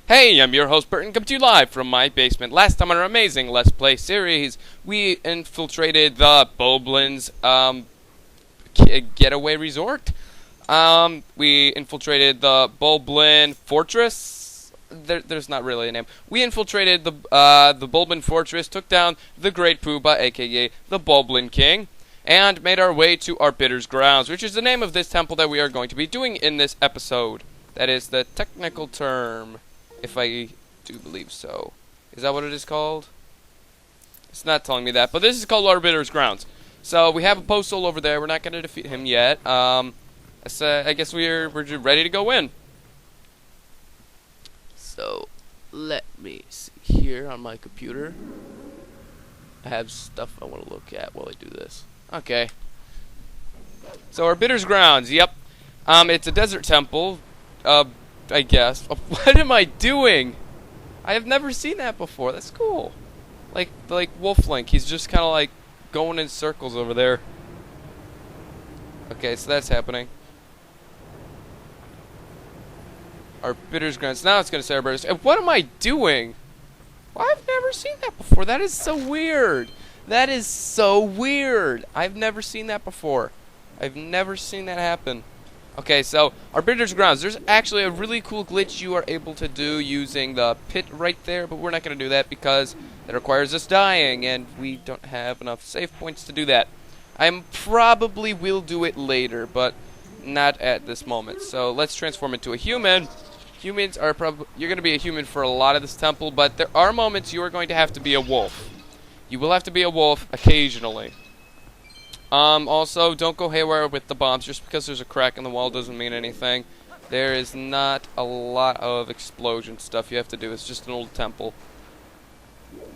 Hey, I'm your host Burton, coming to you live from my basement. Last time on our amazing Let's Play series, we infiltrated the Boblin's getaway resort. We infiltrated the Boblin Fortress. There's not really a name. We infiltrated the Boblin Fortress, took down the Great Poobah, aka the Boblin King, and made our way to Arbiter's Grounds, which is the name of this temple that we are going to be doing in this episode. That is the technical term, if I do believe so. Is that what it is called? It's not telling me that, but this is called Arbiter's Grounds. So we have a postal over there. We're not going to defeat him yet. I guess we're just ready to go in. So let me see here on my computer. I have stuff I want to look at while I do this. Okay. So Arbiter's Grounds. Yep. It's a desert temple. I guess. What am I doing? I have never seen that before. That's cool. Like Wolf Link. He's just kind of like going in circles over there. Okay, so that's happening. Arbiter's Grounds. Now it's going to say Arbiter's. And what am I doing? Well, I've never seen that before. That is so weird. That is so weird. I've never seen that before. I've never seen that happen. Okay, so Arbiter's Grounds. There's actually a really cool glitch you are able to do using the pit right there, but we're not going to do that because it requires us dying, and we don't have enough save points to do that. I probably will do it later, but not at this moment. So let's transform into a human. Humans are probably... You're going to be a human for a lot of this temple, but there are moments you are going to have to be a wolf. You will have to be a wolf occasionally. Also, don't go haywire with the bombs. Just because there's a crack in the wall doesn't mean anything. There is not a lot of explosion stuff you have to do. It's just an old temple.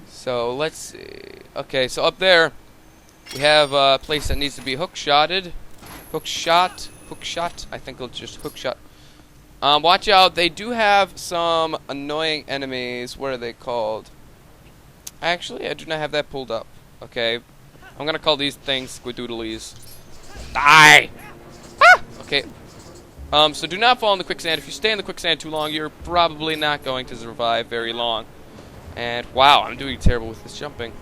So, let's see. Okay, so up there, we have a place that needs to be hookshotted. Hookshot. I think it's just hookshot. Watch out. They do have some annoying enemies. What are they called? Actually, I do not have that pulled up. Okay. I'm gonna call these things squidoodlies. Die! Ah! Okay. So do not fall in the quicksand. If you stay in the quicksand too long, you're probably not going to survive very long. And wow, I'm doing terrible with this jumping.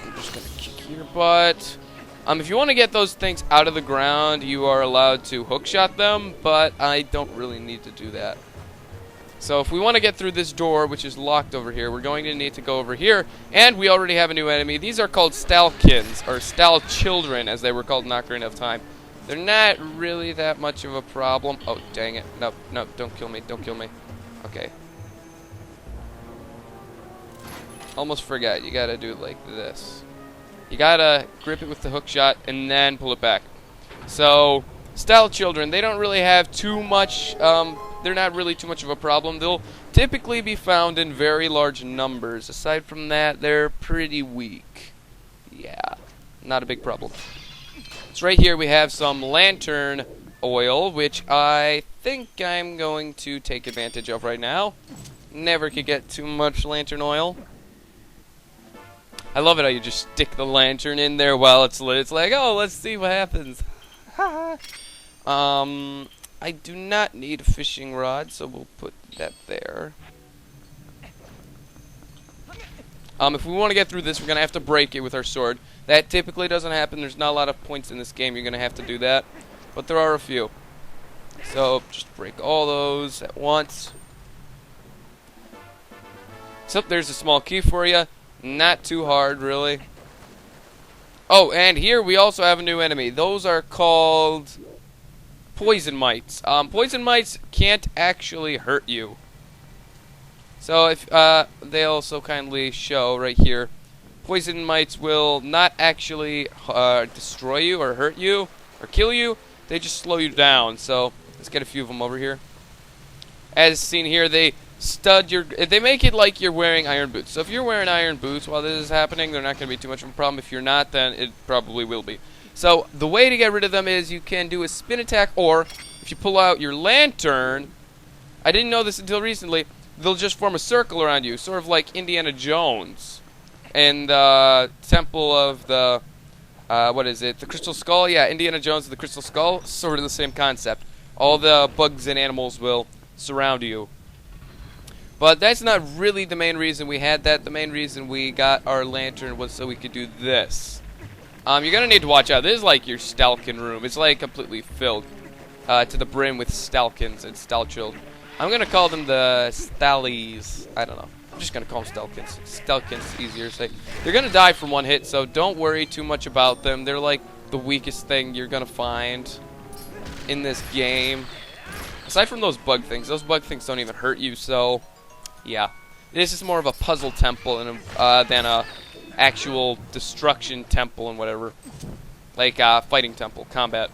I'm just gonna kick your butt. If you want to get those things out of the ground, you are allowed to hookshot them, but I don't really need to do that. So if we want to get through this door, which is locked over here, we're going to need to go over here. And we already have a new enemy. These are called Stalkins, or Stal Children, as they were called in Ocarina of Time. They're not really that much of a problem. Oh, dang it. No, don't kill me. Don't kill me. Okay. Almost forgot. You gotta do it like this. You gotta grip it with the hook shot and then pull it back. So, Stal Children, they don't really have too much... They're not really too much of a problem. They'll typically be found in very large numbers. Aside from that, they're pretty weak. Yeah, not a big problem. So right here we have some lantern oil, which I think I'm going to take advantage of right now. Never could get too much lantern oil. I love it how you just stick the lantern in there while it's lit. It's like, oh, let's see what happens. I do not need a fishing rod, so we'll put that there. If we want to get through this, we're going to have to break it with our sword. That typically doesn't happen. There's not a lot of points in this game. You're going to have to do that. But there are a few. So, just break all those at once. So, there's a small key for you. Not too hard, really. Oh, and here we also have a new enemy. Those are called... poison mites. Poison mites can't actually hurt you. So if they also kindly show right here, poison mites will not actually destroy you or hurt you or kill you. They just slow you down. So let's get a few of them over here. As seen here, they they make it like you're wearing iron boots. So if you're wearing iron boots while this is happening, they're not going to be too much of a problem. If you're not, then it probably will be. So, the way to get rid of them is you can do a spin attack, or if you pull out your lantern, I didn't know this until recently, they'll just form a circle around you, sort of like Indiana Jones and the Temple of the what is it? The Crystal Skull? Yeah, Indiana Jones and the Crystal Skull. Sort of the same concept. All the bugs and animals will surround you. But that's not really the main reason we had that. The main reason we got our lantern was so we could do this. You're going to need to watch out. This is like your Stalkin room. It's like completely filled to the brim with Stalkins and Stalchild. I'm going to call them the Stallies. I don't know. I'm just going to call them Stalkins. Stalkins, easier to say. They're going to die from one hit, so don't worry too much about them. They're like the weakest thing you're going to find in this game. Aside from those bug things don't even hurt you, so yeah. This is more of a puzzle temple than a actual destruction temple and whatever. Like fighting temple, combat.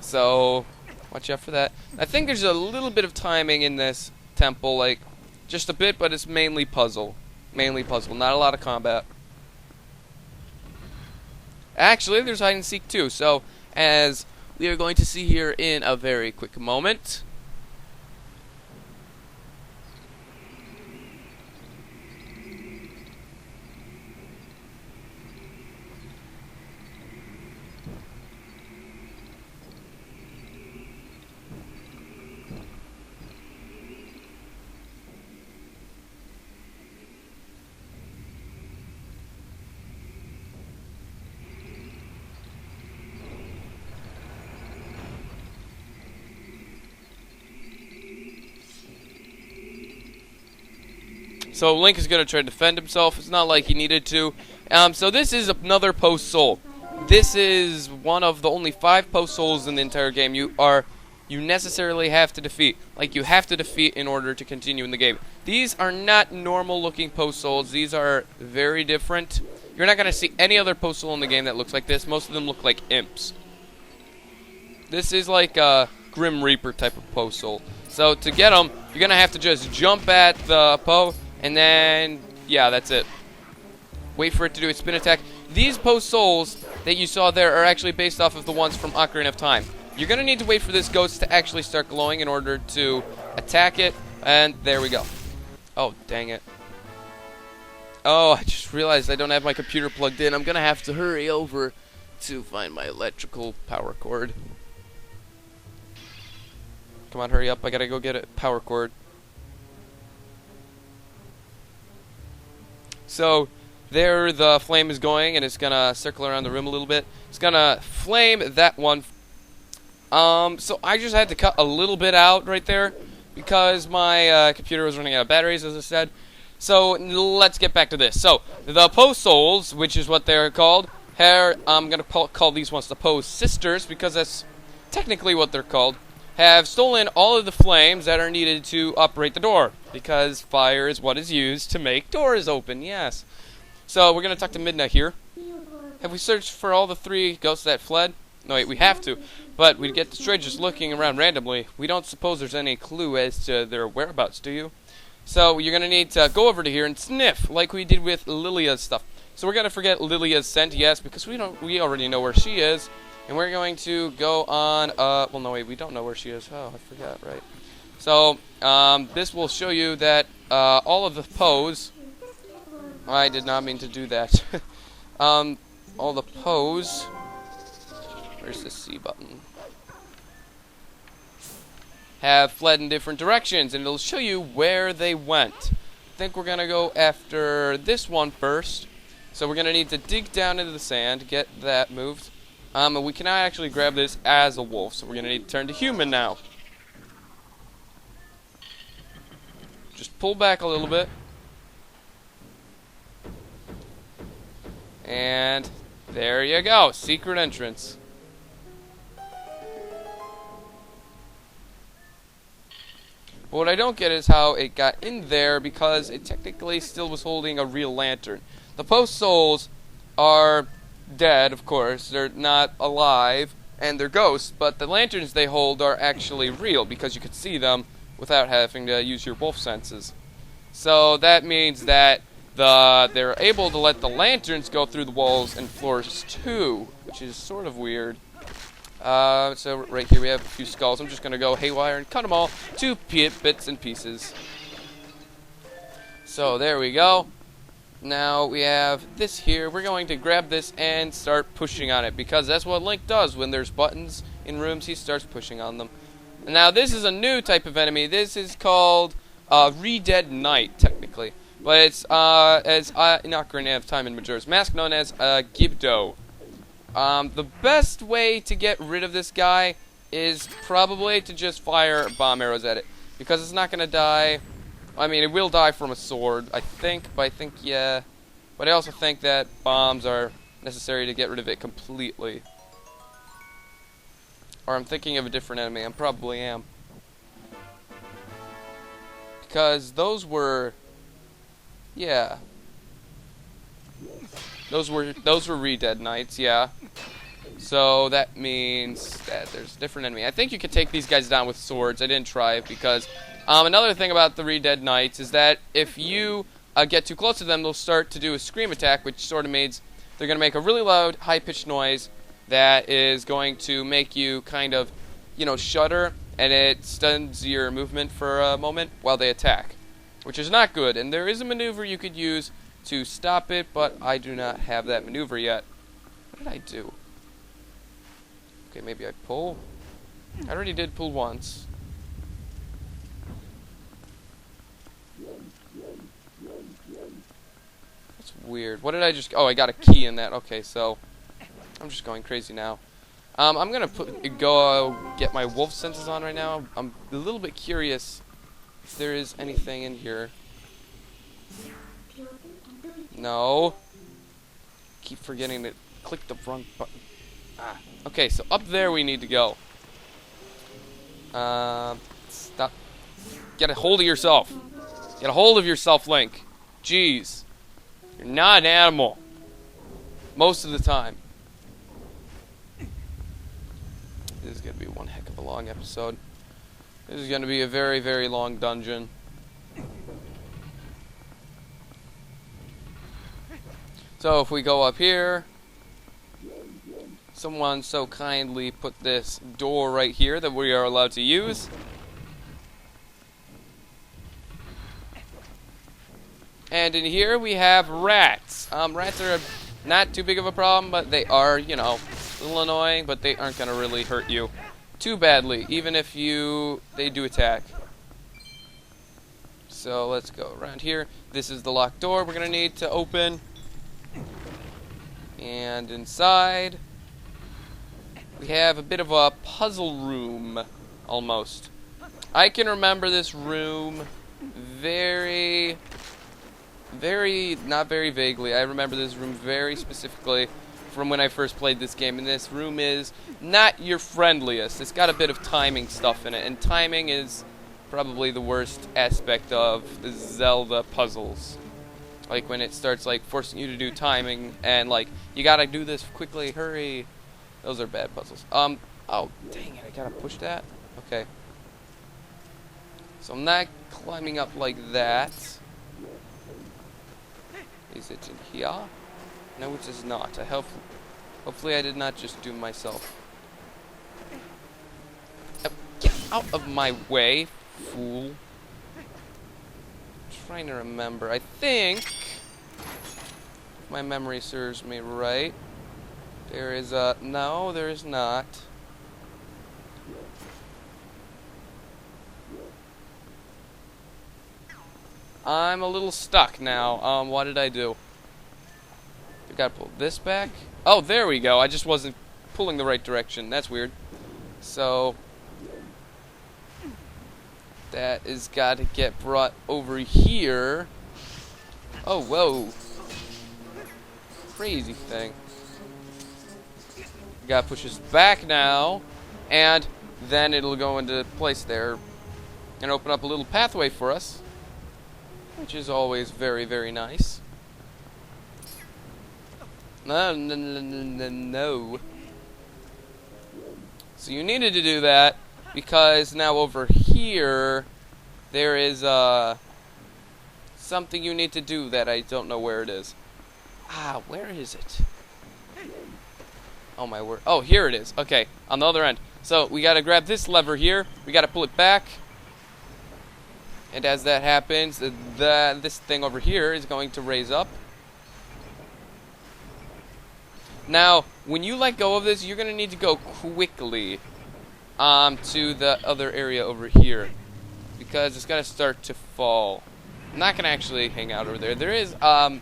So watch out for that. I think there's a little bit of timing in this temple, like just a bit, but it's mainly puzzle. Mainly puzzle, not a lot of combat. Actually, there's hide and seek too, so as we are going to see here in a very quick moment. So Link is going to try to defend himself. It's not like he needed to. So this is another post soul. This is one of the only 5 post souls in the entire game you necessarily have to defeat. Like, you have to defeat in order to continue in the game. These are not normal looking post souls. These are very different. You're not going to see any other post soul in the game that looks like this. Most of them look like imps. This is like a Grim Reaper type of post soul. So to get them, you're going to have to just jump at the Poe. And then, yeah, that's it. Wait for it to do its spin attack. These post souls that you saw there are actually based off of the ones from Ocarina of Time. You're going to need to wait for this ghost to actually start glowing in order to attack it. And there we go. Oh, dang it. Oh, I just realized I don't have my computer plugged in. I'm going to have to hurry over to find my electrical power cord. Come on, hurry up. I got to go get a power cord. So there the flame is going, and it's going to circle around the room a little bit. It's going to flame that one. So I just had to cut a little bit out right there because my computer was running out of batteries, as I said. So let's get back to this. So the Poe Souls, which is what they're called, here I'm going to call these ones the Poe Sisters because that's technically what they're called, have stolen all of the flames that are needed to operate the door, because fire is what is used to make doors open, yes. So we're going to talk to Midna here. Have we searched for all the 3 ghosts that fled? No, wait, we have to, but we get destroyed just looking around randomly. We don't suppose there's any clue as to their whereabouts, do you? So you're going to need to go over to here and sniff, like we did with Lilia's stuff. So we're going to forget Lilia's scent, yes, because we already know where she is. And we're going to go on, well, no, wait, we don't know where she is. Oh, I forgot, right. So, this will show you that all of the Poes, I did not mean to do that. All the Poes, where's the C button? Have fled in different directions, and it'll show you where they went. I think we're going to go after this one first. So we're going to need to dig down into the sand, get that moved. And we cannot actually grab this as a wolf, so we're going to need to turn to human now. Just pull back a little bit. And there you go, secret entrance. But what I don't get is how it got in there, because it technically still was holding a real lantern. The Post Souls are dead, of course. They're not alive, and they're ghosts, but the lanterns they hold are actually real, because you could see them without having to use your wolf senses. So that means that they're able to let the lanterns go through the walls and floors too, which is sort of weird. So right here we have a few skulls. I'm just going to go haywire and cut them all to bits and pieces. So there we go. Now we have this here. We're going to grab this and start pushing on it, because that's what Link does when there's buttons in rooms. He starts pushing on them. And now this is a new type of enemy. This is called Re-Dead Knight, technically. But it's, as Ocarina of Time in Majora's Mask, known as Gibdo. The best way to get rid of this guy is probably to just fire bomb arrows at it, because it's not going to die. I mean, it will die from a sword, I think, but yeah. But I also think that bombs are necessary to get rid of it completely. Or I'm thinking of a different enemy. I probably am. Because those were... yeah. Those were Re-Dead Knights, yeah. So that means that there's a different enemy. I think you could take these guys down with swords. I didn't try it because... another thing about the Re-Dead Knights is that if you get too close to them, they'll start to do a scream attack, which sort of means they're going to make a really loud, high-pitched noise that is going to make you kind of, you know, shudder, and it stuns your movement for a moment while they attack, which is not good. And there is a maneuver you could use to stop it, but I do not have that maneuver yet. What did I do? Okay, maybe I pull. I already did pull once. That's weird. What did I just... oh, I got a key in that. Okay, so I'm just going crazy now. I'm gonna go get my wolf senses on right now. I'm a little bit curious if there is anything in here. No. Keep forgetting to click the wrong button. Ah. Okay, so up there we need to go. Stop. Get a hold of yourself. Get a hold of yourself, Link. Jeez. You're not an animal. Most of the time. This is going to be one heck of a long episode. This is going to be a very, very long dungeon. So if we go up here, someone so kindly put this door right here that we are allowed to use. And in here we have rats. Rats are not too big of a problem, but they are, you know, a little annoying, but they aren't going to really hurt you too badly, even if they do attack. So let's go around here. This is the locked door we're going to need to open. And inside, we have a bit of a puzzle room, almost. I can remember this room not very vaguely. I remember this room very specifically from when I first played this game, and this room is not your friendliest. It's got a bit of timing stuff in it, and timing is probably the worst aspect of the Zelda puzzles. Like when it starts like forcing you to do timing and like you gotta do this quickly, hurry. Those are bad puzzles. Oh dang it, I gotta push that? Okay. So I'm not climbing up like that. Is it in here? No, it is not. Hopefully I did not just doom myself. Get out of my way, fool. I'm trying to remember. I think, if my memory serves me right, there is a... no, there is not. I'm a little stuck now. What did I do? I gotta pull this back. Oh, there we go. I just wasn't pulling the right direction. That's weird. So that is got to get brought over here. Oh, whoa. Crazy thing. Gotta push this back now, and then it'll go into place there and open up a little pathway for us, which is always very, very nice. No. So you needed to do that because now over here there is something you need to do that I don't know where it is. Where is it? Oh my word. Oh, here it is. Okay, on the other end. So we gotta grab this lever here. We gotta pull it back. And as that happens, this thing over here is going to raise up. Now, when you let go of this, you're going to need to go quickly to the other area over here, because it's going to start to fall. I'm not going to actually hang out over there. There is, I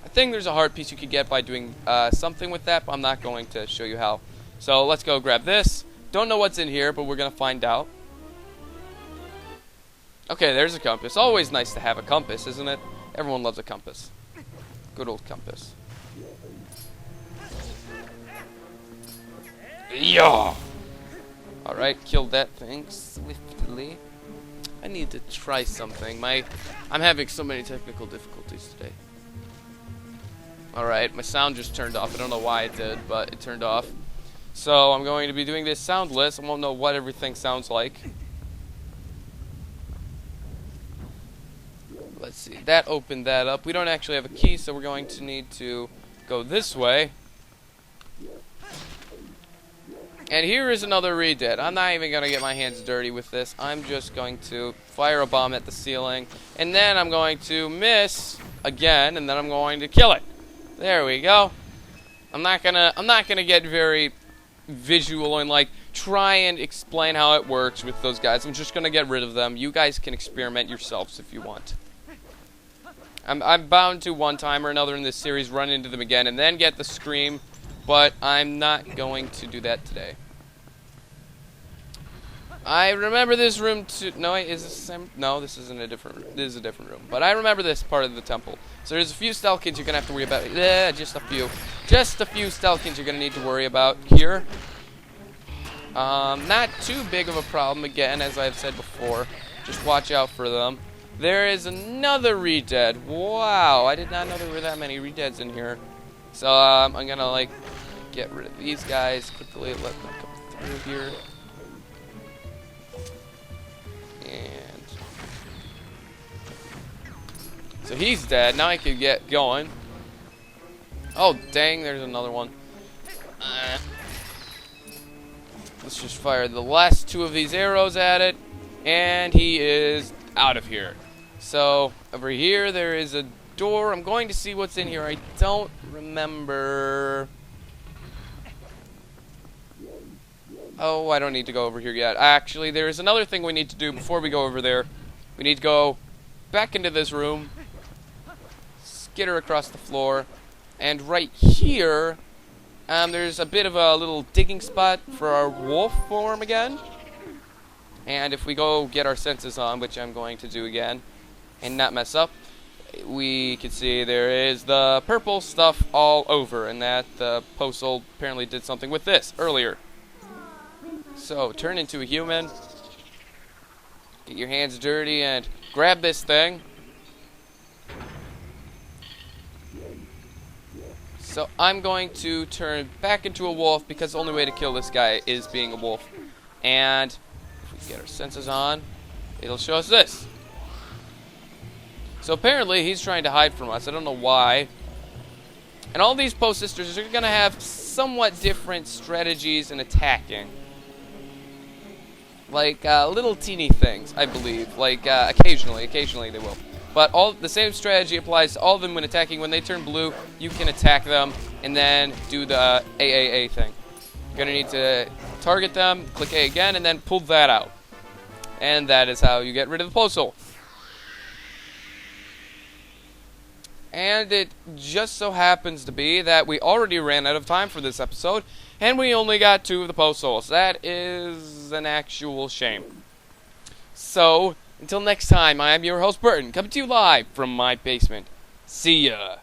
think there's a heart piece you could get by doing something with that, but I'm not going to show you how. So let's go grab this. Don't know what's in here, but we're going to find out. Okay, there's a compass. Always nice to have a compass, isn't it? Everyone loves a compass. Good old compass. Yeah! Alright, killed that thing swiftly. I need to try something. I'm having so many technical difficulties today. Alright, my sound just turned off. I don't know why it did, but it turned off. So I'm going to be doing this soundless. I won't know what everything sounds like. Let's see. That opened that up. We don't actually have a key, so we're going to need to go this way. And here is another redead. I'm not even going to get my hands dirty with this. I'm just going to fire a bomb at the ceiling. And then I'm going to miss again, and then I'm going to kill it. There we go. I'm not gonna get very visual and like try and explain how it works with those guys. I'm just gonna get rid of them. You guys can experiment yourselves if you want. I'm bound to one time or another in this series run into them again and then get the scream, but I'm not going to do that today. I remember this room too. No, wait, is this the same? No, this isn't a different. This is a different room. But I remember this part of the temple. So there's a few Stalkins you're gonna have to worry about. Just a few. Just a few Stalkins you're gonna need to worry about here. Not too big of a problem. Again, as I've said before, just watch out for them. There is another redead. Wow, I did not know there were that many redeads in here. So I'm gonna like get rid of these guys quickly. Let them come through here. And so he's dead. Now I can get going. Oh, dang, there's another one. Let's just fire the last two of these arrows at it. And he is out of here. So, over here, there is a door. I'm going to see what's in here. I don't remember. Oh, I don't need to go over here yet. Actually, there is another thing we need to do before we go over there. We need to go back into this room, skitter across the floor, and right here, there's a bit of a little digging spot for our wolf form again. And if we go get our senses on, which I'm going to do again, and not mess up, we can see there is the purple stuff all over, and that the postal apparently did something with this earlier. So, turn into a human, get your hands dirty, and grab this thing. So, I'm going to turn back into a wolf, because the only way to kill this guy is being a wolf. And if we get our senses on, it'll show us this. So, apparently, he's trying to hide from us. I don't know why. And all these post sisters are going to have somewhat different strategies in attacking. Like, little teeny things, I believe. Like, occasionally they will. But the same strategy applies to all of them when attacking. When they turn blue, you can attack them and then do the AAA thing. You're going to need to target them, click A again, and then pull that out. And that is how you get rid of the postal. And it just so happens to be that we already ran out of time for this episode, and we only got 2 of the postals. That is an actual shame. So, until next time, I am your host, Burton, coming to you live from my basement. See ya!